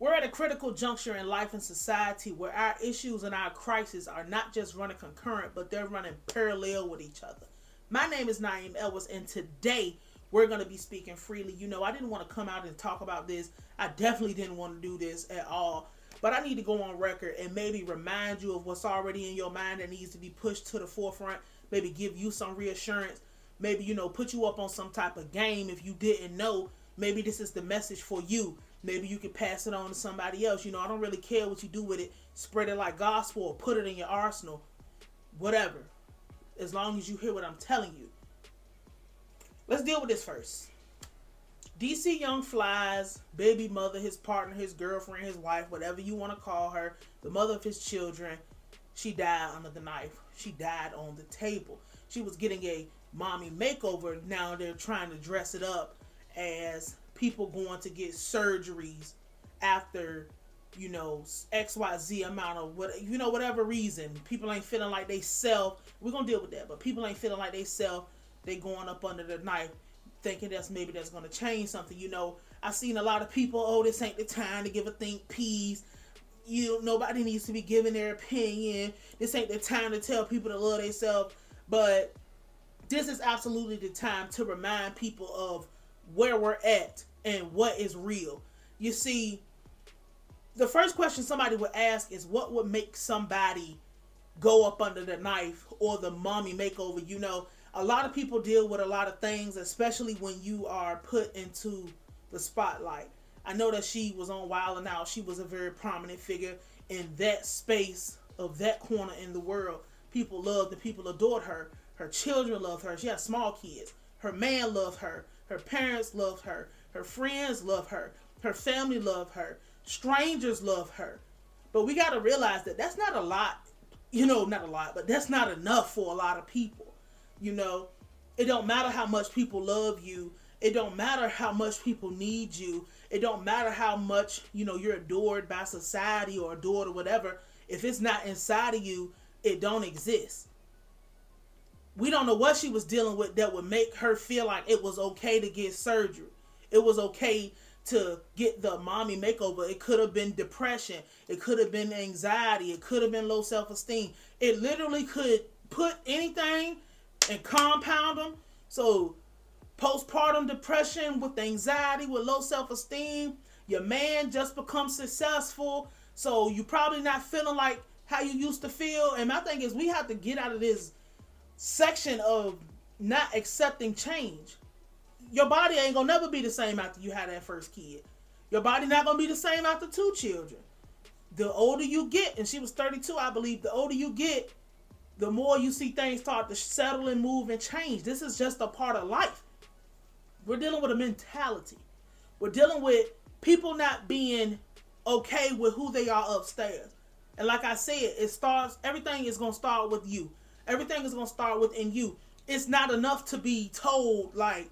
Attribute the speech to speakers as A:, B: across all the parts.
A: We're at a critical juncture in life and society where our issues and our crises are not just running concurrent, but they're running parallel with each other. My name is Nayim, and today we're going to be speaking freely. You know, I didn't want to come out and talk about this. I definitely didn't want to do this at all. But I need to go on record and maybe remind you of what's already in your mind that needs to be pushed to the forefront. Maybe give you some reassurance. Maybe, you know, put you up on some type of game if you didn't know. Maybe this is the message for you. Maybe you can pass it on to somebody else. You know, I don't really care what you do with it. Spread it like gospel or put it in your arsenal. Whatever. As long as you hear what I'm telling you. Let's deal with this first. DC Young Fly's baby mother, his partner, his girlfriend, his wife, whatever you want to call her, the mother of his children, she died under the knife. She died on the table. She was getting a mommy makeover. Now they're trying to dress it up as people going to get surgeries after, you know, XYZ amount of whatever reason. People ain't feeling like they self. We're going to deal with that. But people ain't feeling like they self. They going up under the knife thinking that's going to change something. You know, I've seen a lot of people, oh, this ain't the time to give a think piece. Nobody needs to be giving their opinion. This ain't the time to tell people to love themselves. But this is absolutely the time to remind people of where we're at and what is real. You see, the first question somebody would ask is what would make somebody go up under the knife or the mommy makeover. You know, a lot of people deal with a lot of things, especially when you are put into the spotlight. I know that she was on Wild 'N Out. She was a very prominent figure in that space of that corner in the world. People loved and people adored her. Her children loved her. She had small kids. Her man loved her. Her parents loved her. Her friends loved her. Her family loved her. Strangers loved her. But we got to realize that that's not a lot. You know, not a lot, but that's not enough for a lot of people. You know, it don't matter how much people love you. It don't matter how much people need you. It don't matter how much, you know, you're adored by society or adored or whatever. If it's not inside of you, it don't exist. We don't know what she was dealing with that would make her feel like it was okay to get surgery. It was okay to get the mommy makeover. It could have been depression. It could have been anxiety. It could have been low self-esteem. It literally could put anything and compound them. So postpartum depression with anxiety, with low self-esteem. Your man just becomes successful. So you're probably not feeling like how you used to feel. And my thing is we have to get out of this section of not accepting change. Your body ain't gonna never be the same after you had that first kid. Your body not gonna be the same after 2 children. The older you get, and she was 32, I believe, the older you get, the more you see things start to settle and move and change. This is just a part of life. We're dealing with a mentality. We're dealing with people not being okay with who they are upstairs. And like I said, everything is gonna start with you. Everything is going to start within you. It's not enough to be told, like,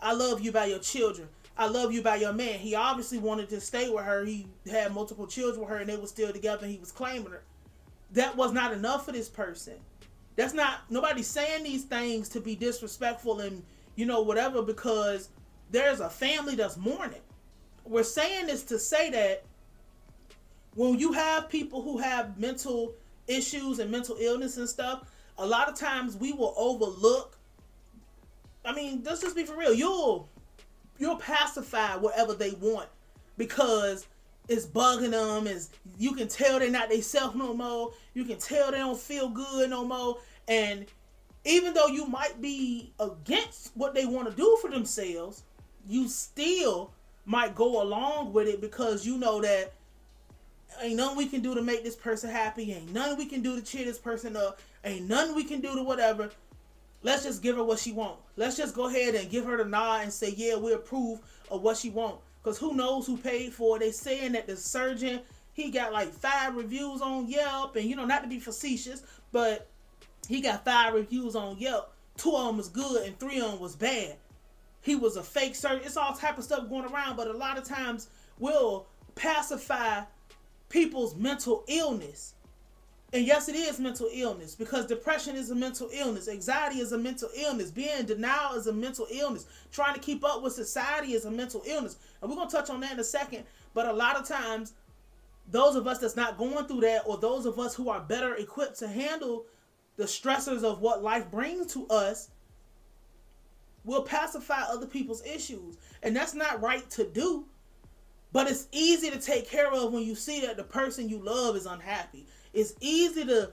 A: I love you by your children. I love you by your man. He obviously wanted to stay with her. He had multiple children with her and they were still together and he was claiming her. That was not enough for this person. That's not, nobody's saying these things to be disrespectful and, you know, whatever, because there's a family that's mourning. We're saying this to say that when you have people who have mental issues and mental illness and stuff, a lot of times we will overlook. I mean, let's just be for real. You'll pacify whatever they want because it's bugging them. You can tell they're not they self no more. You can tell they don't feel good no more. And even though you might be against what they want to do for themselves, you still might go along with it because you know that ain't nothing we can do to make this person happy. Ain't nothing we can do to cheer this person up. Ain't nothing we can do to whatever. Let's just give her what she wants. Let's just go ahead and give her the nod and say, yeah, we approve of what she wants. Because who knows who paid for it. They saying that the surgeon, he got like 5 reviews on Yelp. And, you know, not to be facetious, but he got 5 reviews on Yelp. 2 of them was good and 3 of them was bad. He was a fake surgeon. It's all type of stuff going around. But a lot of times we'll pacify people's mental illness. And yes, it is mental illness because depression is a mental illness. Anxiety is a mental illness. Being in denial is a mental illness. Trying to keep up with society is a mental illness. And we're going to touch on that in a second. But a lot of times, those of us that's not going through that, or those of us who are better equipped to handle the stressors of what life brings to us, will pacify other people's issues. And that's not right to do. But it's easy to take care of when you see that the person you love is unhappy. It's easy to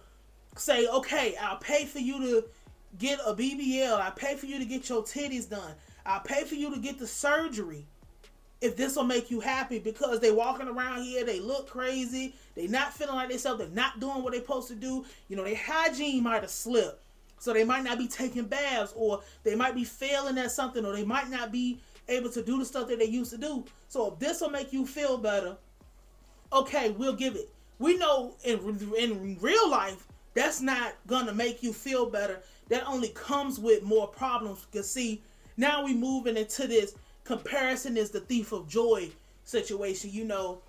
A: say, okay, I'll pay for you to get a BBL. I'll pay for you to get your titties done. I'll pay for you to get the surgery if this will make you happy, because they walking around here, they look crazy, they not feeling like themselves, they're not doing what they're supposed to do. You know, their hygiene might have slipped, so they might not be taking baths, or they might be failing at something, or they might not be able to do the stuff that they used to do. So if this will make you feel better, okay, we'll give it. We know in real life, that's not gonna make you feel better. That only comes with more problems. Because see, now we moving into this comparison is the thief of joy situation. You know,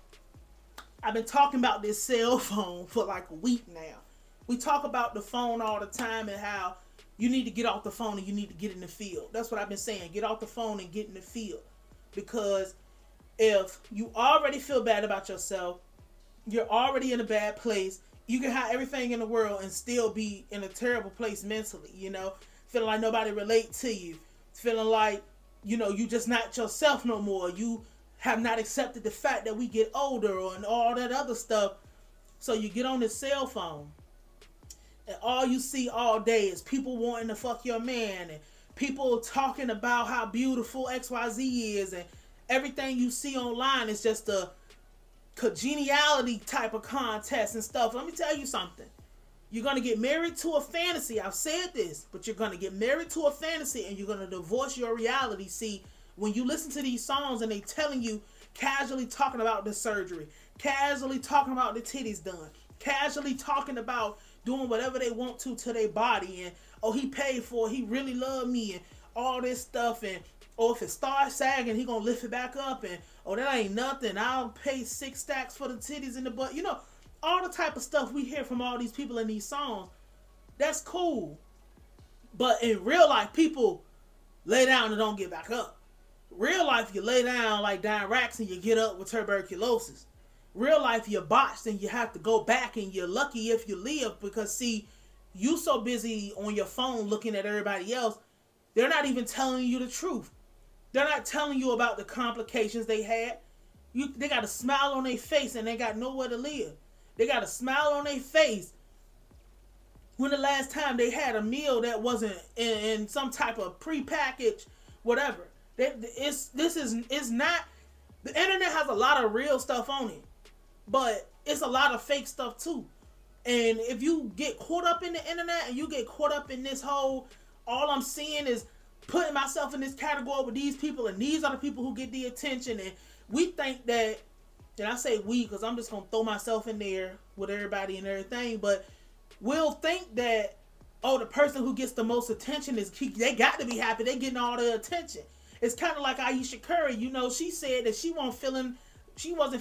A: I've been talking about this cell phone for like a week now. We talk about the phone all the time and how you need to get off the phone and you need to get in the field. That's what I've been saying. Get off the phone and get in the field. Because if you already feel bad about yourself, you're already in a bad place. You can have everything in the world and still be in a terrible place mentally, you know, feeling like nobody relate to you, feeling like, you know, you just not yourself no more. You have not accepted the fact that we get older and all that other stuff. So you get on this cell phone and all you see all day is people wanting to fuck your man and people talking about how beautiful XYZ is, and everything you see online is just a congeniality type of contest and stuff. Let me tell you something. You're going to get married to a fantasy. I've said this, but you're going to get married to a fantasy and you're going to divorce your reality. See, when you listen to these songs and they telling you, casually talking about the surgery, casually talking about the titties done, casually talking about doing whatever they want to their body, and oh, he paid for it, he really loved me, and all this stuff, and oh, if it starts sagging, he gonna lift it back up, and oh, that ain't nothing, I'll pay 6 stacks for the titties in the butt. You know, all the type of stuff we hear from all these people in these songs. That's cool. But in real life, people lay down and don't get back up. Real life, you lay down like Don Racks and you get up with tuberculosis. Real life, you're botched and you have to go back, and you're lucky if you live, because see, you so busy on your phone looking at everybody else, they're not even telling you the truth. They're not telling you about the complications they had. They got a smile on their face and they got nowhere to live. They got a smile on their face when the last time they had a meal that wasn't in some type of prepackaged whatever. It's not, the internet has a lot of real stuff on it, but it's a lot of fake stuff too. And if you get caught up in the internet and you get caught up in this whole, all I'm seeing is putting myself in this category with these people, and these are the people who get the attention, and we think that, and I say we because I'm just going to throw myself in there with everybody and everything, but we'll think that, oh, the person who gets the most attention they got to be happy, they getting all the attention. It's kind of like Aisha Curry, you know, she said that she wasn't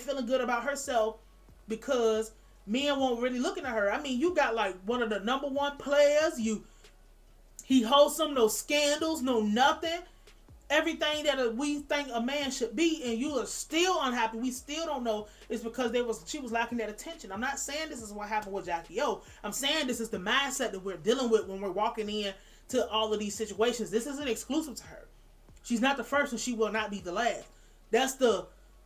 A: feeling good about herself because men weren't really looking at her. I mean, you got like one of the #1 players, he wholesome, no scandals, no nothing. Everything that we think a man should be, and you are still unhappy. We still don't know. It's because she was lacking that attention. I'm not saying this is what happened with Jacky. I'm saying this is the mindset that we're dealing with when we're walking in to all of these situations. This isn't exclusive to her. She's not the first, and she will not be the last. That's the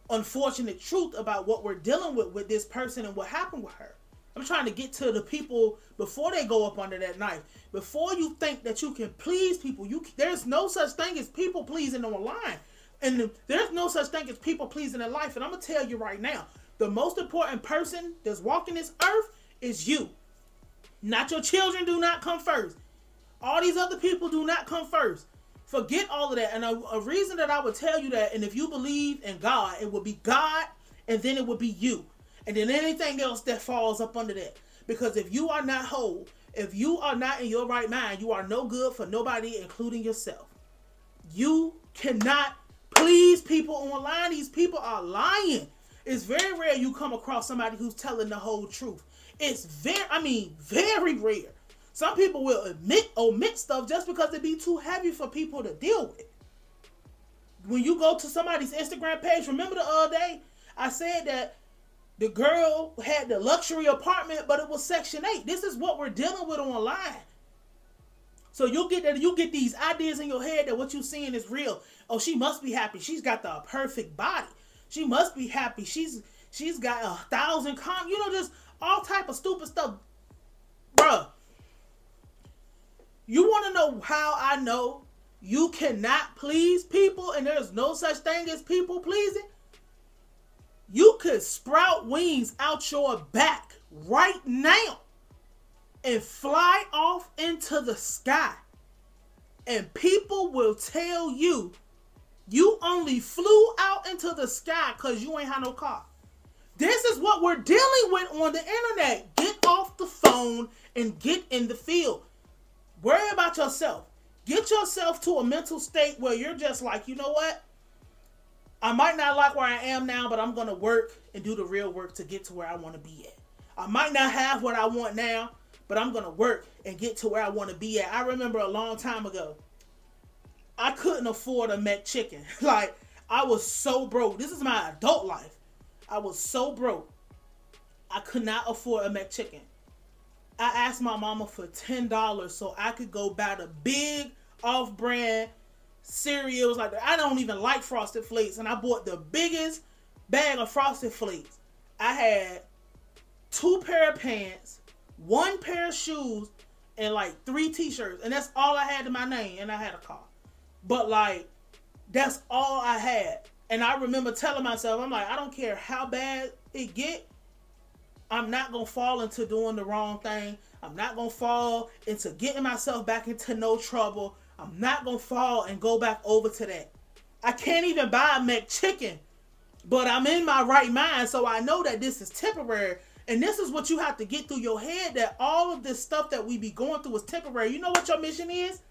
A: unfortunate truth about what we're dealing with this person and what happened with her. I'm trying to get to the people before they go up under that knife. Before you think that you can please people, there's no such thing as people pleasing online. And there's no such thing as people pleasing in life. And I'm going to tell you right now, the most important person that's walking this earth is you. Not your children do not come first. All these other people do not come first. Forget all of that. And a reason that I would tell you that, and if you believe in God, it would be God, and then it would be you. And then anything else that falls up under that. Because if you are not whole, if you are not in your right mind, you are no good for nobody, including yourself. You cannot please people online. These people are lying. It's very rare you come across somebody who's telling the whole truth. It's very rare. Some people will omit stuff just because it be too heavy for people to deal with. When you go to somebody's Instagram page, remember the other day, I said that the girl had the luxury apartment, but it was Section 8. This is what we're dealing with online. So you get these ideas in your head that what you're seeing is real. Oh, she must be happy. She's got the perfect body. She must be happy. She's got 1,000 just all type of stupid stuff. Bruh. You want to know how I know you cannot please people and there's no such thing as people pleasing? You could sprout wings out your back right now and fly off into the sky. And people will tell you only flew out into the sky because you ain't had no car. This is what we're dealing with on the internet. Get off the phone and get in the field. Worry about yourself. Get yourself to a mental state where you're just like, you know what? I might not like where I am now, but I'm going to work and do the real work to get to where I want to be at. I might not have what I want now, but I'm going to work and get to where I want to be at. I remember a long time ago, I couldn't afford a McChicken. Like, I was so broke. This is my adult life. I was so broke. I could not afford a McChicken. I asked my mama for $10 so I could go buy the big off-brand cereals like that. I don't even like Frosted Flakes, and I bought the biggest bag of Frosted Flakes. I had 2 pair of pants, 1 pair of shoes, and like 3 t-shirts, and that's all I had to my name, and I had a car. But like, that's all I had. And I remember telling myself, I'm like, I don't care how bad it get, I'm not going to fall into doing the wrong thing. I'm not going to fall into getting myself back into no trouble. I'm not going to fall and go back over to that. I can't even buy a McChicken, but I'm in my right mind, so I know that this is temporary. And this is what you have to get through your head, that all of this stuff that we be going through is temporary. You know what your mission is?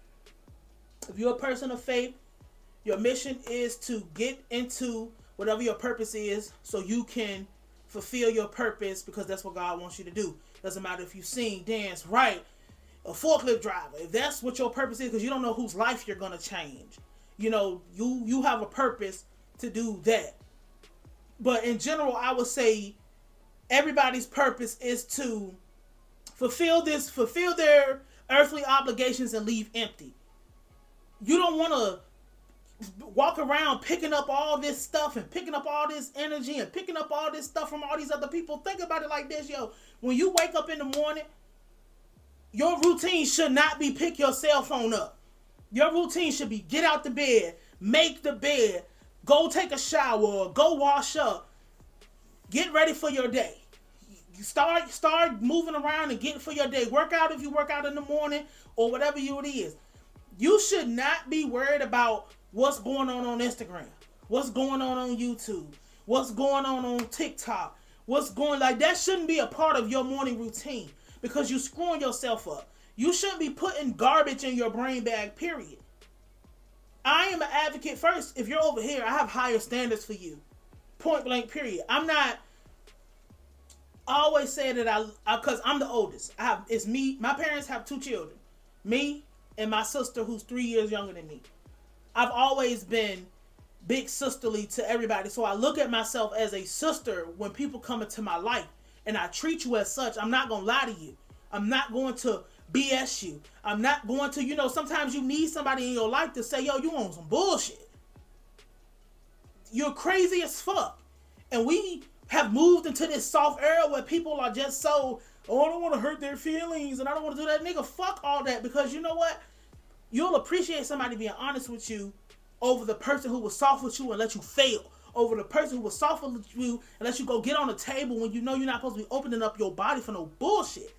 A: If you're a person of faith, your mission is to get into whatever your purpose is so you can fulfill your purpose, because that's what God wants you to do. Doesn't matter if you sing, dance, write, a forklift driver. If that's what your purpose is, because you don't know whose life you're going to change. You know, you have a purpose to do that. But in general, I would say everybody's purpose is to fulfill their earthly obligations and leave empty. You don't want to walk around picking up all this stuff and picking up all this energy and picking up all this stuff from all these other people. Think about it like this, yo. When you wake up in the morning, your routine should not be pick your cell phone up. Your routine should be get out the bed, make the bed, go take a shower, go wash up, get ready for your day. You start moving around and getting for your day. Work out if you work out in the morning or whatever it is. You should not be worried about what's going on Instagram, what's going on YouTube, what's going on TikTok, that shouldn't be a part of your morning routine, because you're screwing yourself up. You shouldn't be putting garbage in your brain bag, period. I am an advocate first. If you're over here, I have higher standards for you. Point blank, period. I always say that because I'm the oldest. It's me. My parents have 2 children. Me and my sister, who's 3 years younger than me. I've always been big sisterly to everybody. So I look at myself as a sister when people come into my life, and I treat you as such. I'm not going to lie to you. I'm not going to BS you. I'm not going to, sometimes you need somebody in your life to say, yo, you on some bullshit. You're crazy as fuck. And we have moved into this soft era where people are just so, oh, I don't want to hurt their feelings and I don't want to do that. Nigga, fuck all that, because you know what? You'll appreciate somebody being honest with you over the person who was soft with you and let you fail. Over the person who was soft with you and let you go get on the table when you know you're not supposed to be opening up your body for no bullshit.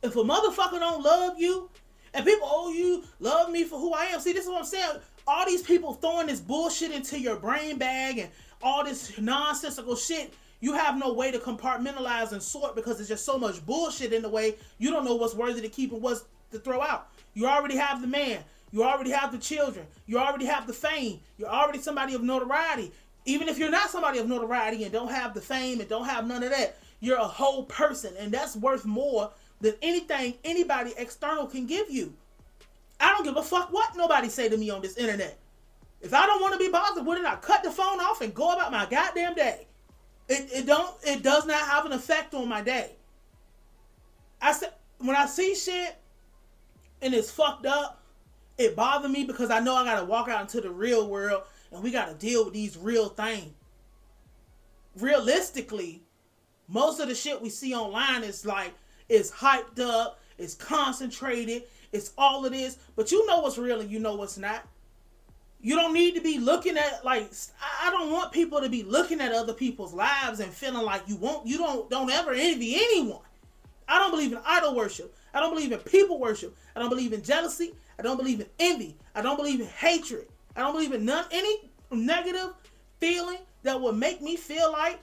A: If a motherfucker don't love you, and people, oh, you love me for who I am. See, this is what I'm saying. All these people throwing this bullshit into your brain bag and all this nonsensical shit, you have no way to compartmentalize and sort, because there's just so much bullshit in the way. You don't know what's worthy to keep and what's to throw out. You already have the man. You already have the children. You already have the fame. You're already somebody of notoriety. Even if you're not somebody of notoriety and don't have the fame and don't have none of that, you're a whole person, and that's worth more than anything anybody external can give you. I don't give a fuck what nobody say to me on this internet. If I don't want to be bothered with it, I cut the phone off and go about my goddamn day. It does not have an effect on my day. When I see shit and it's fucked up, it bothers me because I know I gotta walk out into the real world and we gotta deal with these real things. Realistically, most of the shit we see online is like, it's hyped up, it's concentrated, it's all of this, but you know what's real and you know what's not. You don't need to be looking at, like, I don't want people to be looking at other people's lives and feeling like you don't ever envy anyone. I don't believe in idol worship. I don't believe in people worship. I don't believe in jealousy. I don't believe in envy. I don't believe in hatred. I don't believe in any negative feeling that would make me feel like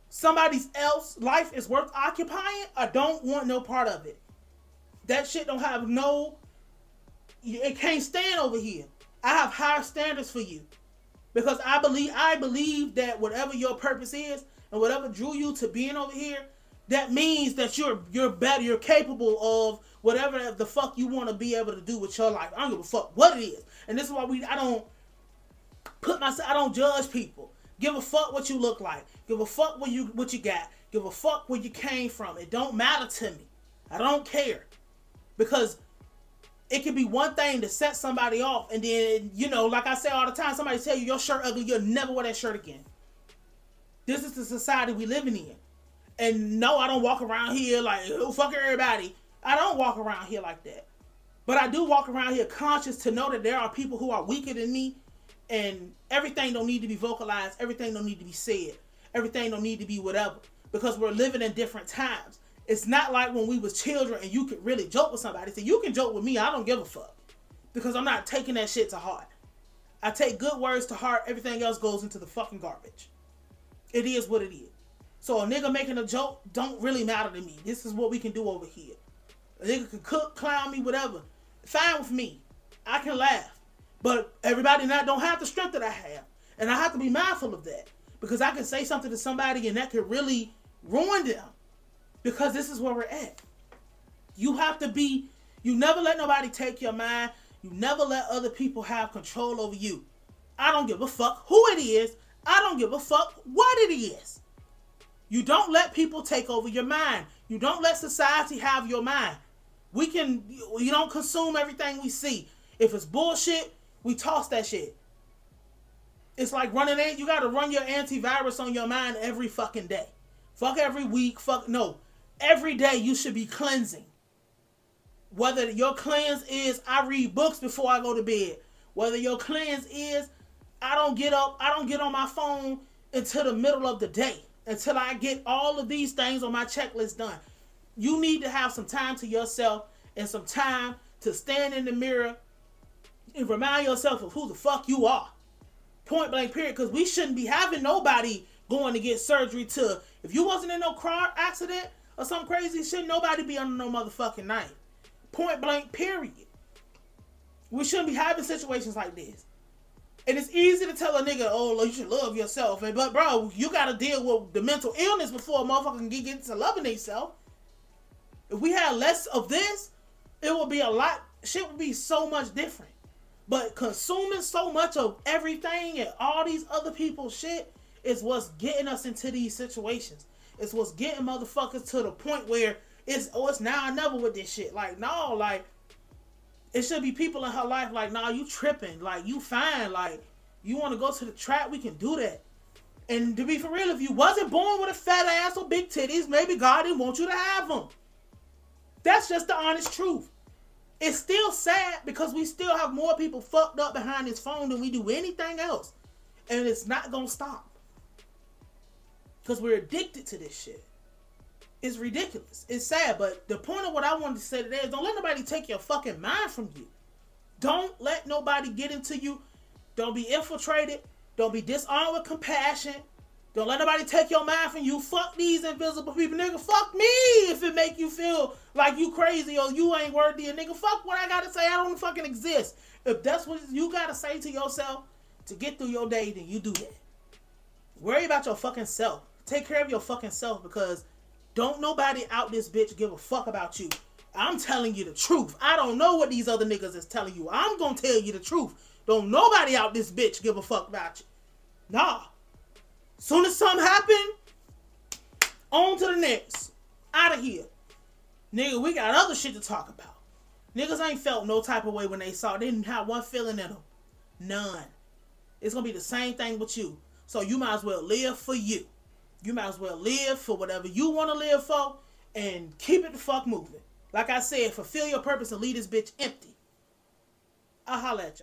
A: somebody else's life is worth occupying. I don't want no part of it. That shit don't have it can't stand over here. I have higher standards for you because I believe that whatever your purpose is and whatever drew you to being over here, that means that you're better, you're capable of whatever the fuck you want to be able to do with your life. I don't give a fuck what it is. And this is why I don't judge people. Give a fuck what you look like. Give a fuck what you got. Give a fuck where you came from. It don't matter to me. I don't care. Because it could be one thing to set somebody off, and then, like I say all the time, somebody tell you your shirt ugly, you'll never wear that shirt again. This is the society we living in. And no, I don't walk around here like, oh, fuck everybody. I don't walk around here like that. But I do walk around here conscious to know that there are people who are weaker than me, and everything don't need to be vocalized, everything don't need to be said, everything don't need to be whatever, because we're living in different times. It's not like when we was children and you could really joke with somebody. So you can joke with me, I don't give a fuck. Because I'm not taking that shit to heart. I take good words to heart, everything else goes into the fucking garbage. It is what it is. So a nigga making a joke don't really matter to me. This is what we can do over here. A nigga can cook, clown me, whatever. Fine with me. I can laugh. But everybody don't have the strength that I have. And I have to be mindful of that. Because I can say something to somebody and that could really ruin them. Because this is where we're at. You never let nobody take your mind. You never let other people have control over you. I don't give a fuck who it is. I don't give a fuck what it is. You don't let people take over your mind. You don't let society have your mind. You don't consume everything we see. If it's bullshit, we toss that shit. It's like you gotta run your antivirus on your mind every fucking day. Fuck every week, no. Every day you should be cleansing. Whether your cleanse is I read books before I go to bed. Whether your cleanse is I don't get on my phone until the middle of the day. Until I get all of these things on my checklist done. You need to have some time to yourself and some time to stand in the mirror and remind yourself of who the fuck you are. Point blank period. Because we shouldn't be having nobody going to get surgery if you wasn't in no car accident or something crazy, shouldn't nobody be under no motherfucking knife. Point blank period. We shouldn't be having situations like this. And it's easy to tell a nigga, oh, you should love yourself. But bro, you gotta deal with the mental illness before a motherfucker can get to loving themselves. If we had less of this, it would be shit would be so much different. But consuming so much of everything and all these other people's shit is what's getting us into these situations. It's what's getting motherfuckers to the point where it's now or never with this shit. Like, no, like, it should be people in her life like, nah, you tripping. Like, you fine. Like, you want to go to the trap, we can do that. And to be for real, if you wasn't born with a fat ass or big titties, maybe God didn't want you to have them. That's just the honest truth. It's still sad because we still have more people fucked up behind this phone than we do anything else. And it's not going to stop. Because we're addicted to this shit. It's ridiculous. It's sad. But the point of what I wanted to say today is don't let nobody take your fucking mind from you. Don't let nobody get into you. Don't be infiltrated. Don't be disarmed with compassion. Don't let nobody take your mind from you. Fuck these invisible people. Nigga, fuck me if it make you feel like you crazy or you ain't worthy. And nigga, fuck what I gotta say. I don't fucking exist. If that's what you gotta say to yourself to get through your day, then you do that. Worry about your fucking self. Take care of your fucking self, because don't nobody out this bitch give a fuck about you. I'm telling you the truth. I don't know what these other niggas is telling you. I'm gonna tell you the truth. Don't nobody out this bitch give a fuck about you. Nah. Soon as something happen, on to the next. Out of here. Nigga, we got other shit to talk about. Niggas ain't felt no type of way when they saw it. They didn't have one feeling in them. None. It's gonna be the same thing with you. So you might as well live for you. You might as well live for whatever you want to live for and keep it the fuck moving. Like I said, fulfill your purpose and leave this bitch empty. I'll holla at you.